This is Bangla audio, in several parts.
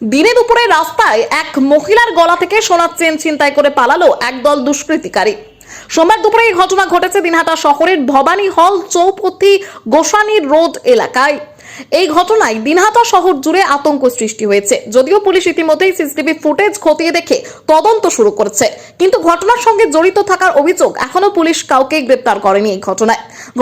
দিনে দুপুরে রাস্তায় এক মহিলার গলা থেকে সোনার চেন ছিনতাই করে পালালো একদল দুষ্কৃতিকারী। সোমবার দুপুরে এই ঘটনা ঘটেছে দিনহাটা শহরের ভবানী হল চৌপতি গোসানি রোড এলাকায়। এই ঘটনায় দিনহাটা শহর জুড়ে আতঙ্ক সৃষ্টি হয়েছে। যদিও পুলিশ ইতিমধ্যেই সিসিটিভি ফুটেজ খতিয়ে দেখে তদন্ত শুরু করেছে, কিন্তু ঘটনার সঙ্গে জড়িত থাকার অভিযোগ এখনো পুলিশ কাউকে গ্রেপ্তার করেনি। এই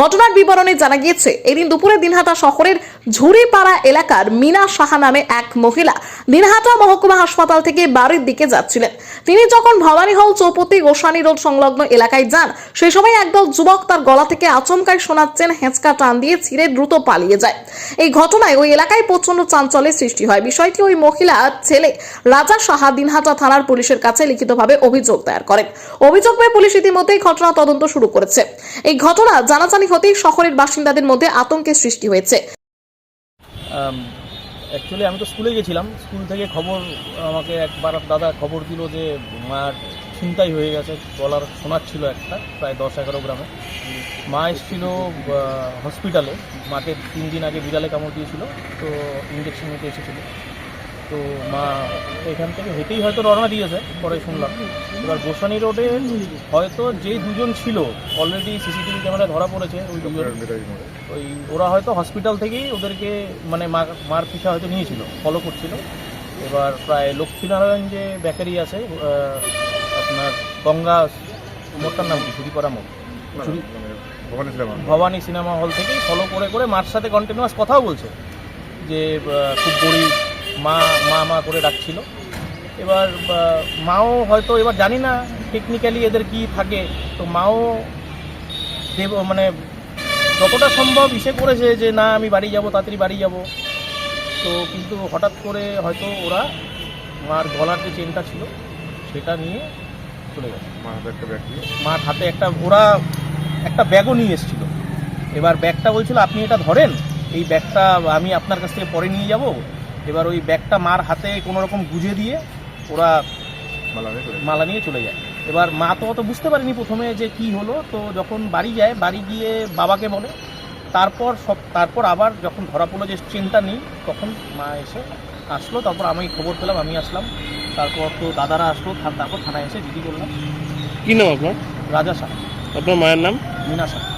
ঘটনার বিবরণে জানা গিয়েছে, এদিন দুপুরে দিনহাটা শহরের ঝুড়িপাড়া এলাকার মিনা সাহা নামে এক মহিলা দিনহাটা মহকুমা হাসপাতাল থেকে বাড়ির দিকে যাচ্ছিলেন। তিনি যখন ভবানী হল চৌপতি গোসানি রোড সংলগ্ন এলাকায় যান, সেই সময় একদল যুবক তার গলা থেকে আচমকাই সোনার চেন হেঁচকা টান দিয়ে ছিঁড়ে দ্রুত পালিয়ে যায়। এই ঘটনায় ওই এলাকায় প্রচন্ড চাঞ্চল্যের সৃষ্টি হয়। বিষয়টি ওই মহিলা ছেলে রাজা সাহা দিনহাটা থানার পুলিশের কাছে লিখিতভাবে অভিযোগ দায়ের করেন। অভিযোগ পেয়ে পুলিশ ইতিমধ্যেই ঘটনা তদন্ত শুরু করেছে। এই ঘটনা জানাজানি হতেই শহরের বাসিন্দাদের মধ্যে আতঙ্কের সৃষ্টি হয়েছে। অ্যাকচুয়ালি আমি তো স্কুলে গেছিলাম, স্কুল থেকে খবর আমাকে একবার দাদা খবর দিল যে মার ছিনতাই হয়ে গেছে, গলার সোনার ছিল একটা, প্রায় 10-11 গ্রামে। মা এসেছিল হসপিটালে, মাকে 3 দিন আগে বিড়ালে কামড় দিয়েছিল, তো ইঞ্জেকশন নিতে এসেছিলো। তো মা এখান থেকে হেঁটেই হয়তো রওনা দিয়েছে, পরে শুনলাম। এবার গোসানি রোডে হয়তো যে দুজন ছিল অলরেডি সিসিটিভি ক্যামেরায় ধরা পড়েছে, ওই দুজন ওরা হয়তো হসপিটাল থেকেই ওদেরকে মানে মার পিছা হয়তো নিয়েছিল, ফলো করছিল। এবার প্রায় লক্ষ্মীনারায়ণ যে বেকারি আছে আপনার গঙ্গা মোড়টার নাম কি, ঝুড়িপাড়া মোড়, ভবানী সিনেমা হল থেকেই ফলো করে করে মার সাথে কন্টিনিউয়াস কথাও বলছে যে খুব গরিব, মা মা মা করে ডাকছিল। এবার মাও হয়তো, এবার জানি না টেকনিক্যালি এদের কি থাকে, তো মাও মানে যতটা সম্ভব ইসে করেছে যে না আমি বাড়ি যাব, তাড়াতাড়ি বাড়ি যাব। তো কিন্তু হঠাৎ করে হয়তো ওরা মার গলার যে চেনটা ছিল সেটা নিয়ে চলে গেছে। মার হাতে একটা ওরা একটা ব্যাগও নিয়ে এসেছিল। এবার ব্যাগটা বলছিল আপনি এটা ধরেন, এই ব্যাগটা আমি আপনার কাছ থেকে পরে নিয়ে যাব। এবার ওই ব্যাগটা মার হাতে কোনো রকম গুঁজে দিয়ে ওরা মালা নিয়ে চলে যায়। এবার মা তো অত বুঝতে পারেনি প্রথমে যে কি হলো। তো যখন বাড়ি যায়, বাড়ি গিয়ে বাবাকে বলে, তারপর আবার যখন ধরা পড়লো যে চেনটা নেই, তখন মা এসে আসলো। তারপর আমি খবর পেলাম, আমি আসলাম। তারপর তো দাদারা আসলো, তারপর থানায় এসে জিডি করলাম। কি নাম আপনার? রাজা সাহা। আপনার মায়ের নাম? মিনা সাহা।